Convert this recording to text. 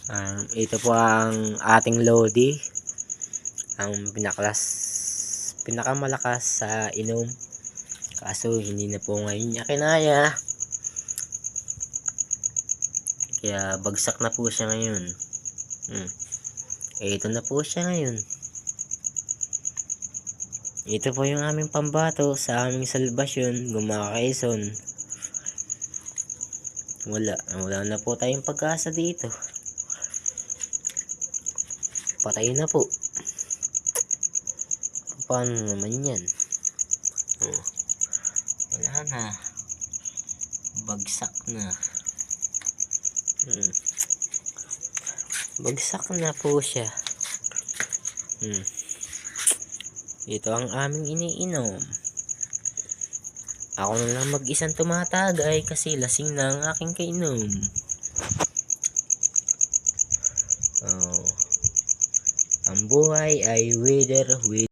Ito po ang ating Lodi, ang pinakamalakas sa inom, kaso hindi na po ngayon niya kinaya, kaya bagsak na po siya ngayon. Ito na po siya ngayon. Ito po yung aming pambato sa aming salbasyon, Gumakaison. Wala na po tayong pag-asa dito. Patay na po. Paano naman yan? Wala na. Bagsak na. Bagsak na po siya. Ito ang aming iniinom. Ako na lang mag-isang tumatagay kasi lasing na ang aking kainom. Ang buhay ay wither with